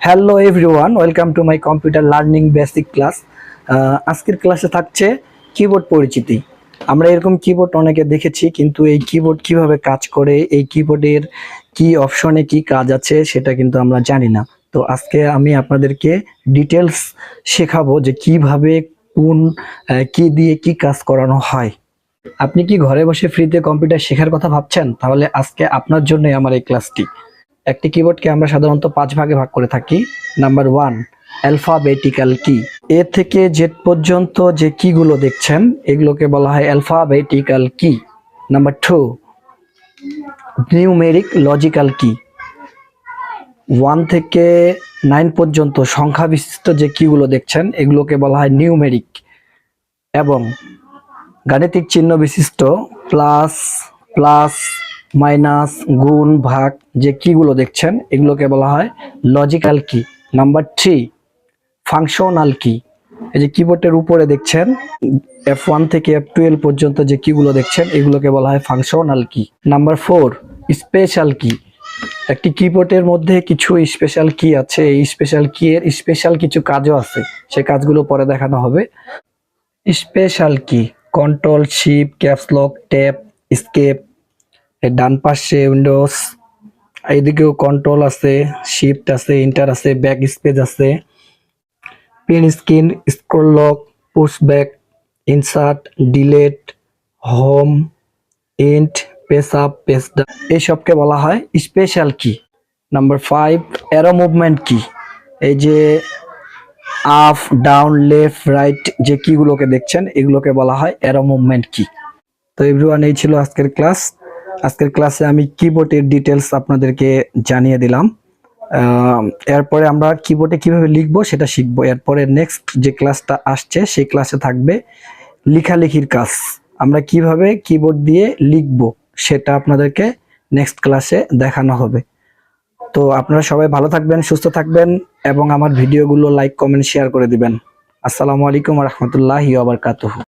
Hello everyone, welcome to my computer learning basic class. আজকের ক্লাসে থাকছে কিবোর্ড পরিচিতি। আমরা এরকম কিবোর্ড অনেকে দেখেছি, কিন্তু এই কিবোর্ড কিভাবে কাজ করে, এই কিবোর্ডের কি অপশনে কি কাজ আছে সেটা কিন্তু আমরা জানি না। তো আজকে আমি আপনাদেরকে ডিটেলস শেখাবো যে কিভাবে কোন কি দিয়ে কি কাজ করানো হয়। আপনি কি ঘরে বসে ফ্রিতে কম্পিউটার শেখার কথা ভাবছেন? তাহলে আজকে আপনার জন্যই আমার এই ক্লাসটি। একটি কিবোর্ডকে আমরা সাধারণত 5 ভাগে ভাগ করে থাকি। নাম্বার 1, অ্যালফাবেটিক্যাল কি। এ থেকে জেড পর্যন্ত যে কিগুলো দেখছেন এগুলোকে বলা হয় অ্যালফাবেটিক্যাল কি। নাম্বার 2, নিউমেরিক লজিক্যাল কি। 1 থেকে 9 পর্যন্ত সংখ্যা বিশিষ্ট যে কিগুলো দেখছেন এগুলোকে বলা হয় নিউমেরিক। এবং গাণিতিক চিহ্ন বিশিষ্ট প্লাস, প্লাস, মাইনাস, গুণ, ভাগ যে কিগুলো দেখছেন এগুলোকে বলা হয় লজিক্যাল কি। নাম্বার 3, ফাংশনাল কি। এই যে কিবোর্ডের উপরে দেখছেন F1 থেকে F12 পর্যন্ত যে কিগুলো দেখছেন এগুলোকে বলা হয় ফাংশনাল কি। নাম্বার 4, স্পেশাল কি। একটি কিবোর্ডের মধ্যে কিছু স্পেশাল কি আছে, এই স্পেশাল কি এর স্পেশাল কিছু কাজও আছে, সেই কাজগুলো পরে দেখানো হবে। Special key, control, shift, caps lock, tab, escape. ডান পাশে উইন্ডোজ, এইদিকেও কন্ট্রোল আছে, শিফট আছে, এন্টার আছে, ব্যাক স্পেস আছে, print screen, scroll lock, pause break, insert, delete, home, end, page up, page down, এইসবকে বলা হয় স্পেশাল কি। নাম্বার 5, অ্যারো মুভমেন্ট কি। এই যে আপ, ডাউন, লেফট, রাইট যে কিগুলোকে দেখছেন এগুলোকে বলা হয় অ্যারো মুভমেন্ট কি। তো এভরিওয়ান, এই ছিল আজকের ক্লাস। আজকের ক্লাসে আমি কিবোর্ডের ডিটেলস আপনাদেরকে জানিয়ে দিলাম। এরপরে আমরা কিবোর্ডে কিভাবে লিখবো সেটা শিখবো। এরপরে নেক্সট যে ক্লাসটা আসছে সেই ক্লাসে থাকবে লেখালেখির কাজ। আমরা কিভাবে কিবোর্ড দিয়ে লিখবো সেটা আপনাদেরকে নেক্সট ক্লাসে দেখানো হবে। তো আপনারা সবাই ভালো থাকবেন, সুস্থ থাকবেন এবং আমার ভিডিওগুলো লাইক, কমেন্ট, শেয়ার করে দিবেন। আসসালামু আলাইকুম ওয়া রাহমাতুল্লাহি ওয়া বারাকাতুহু।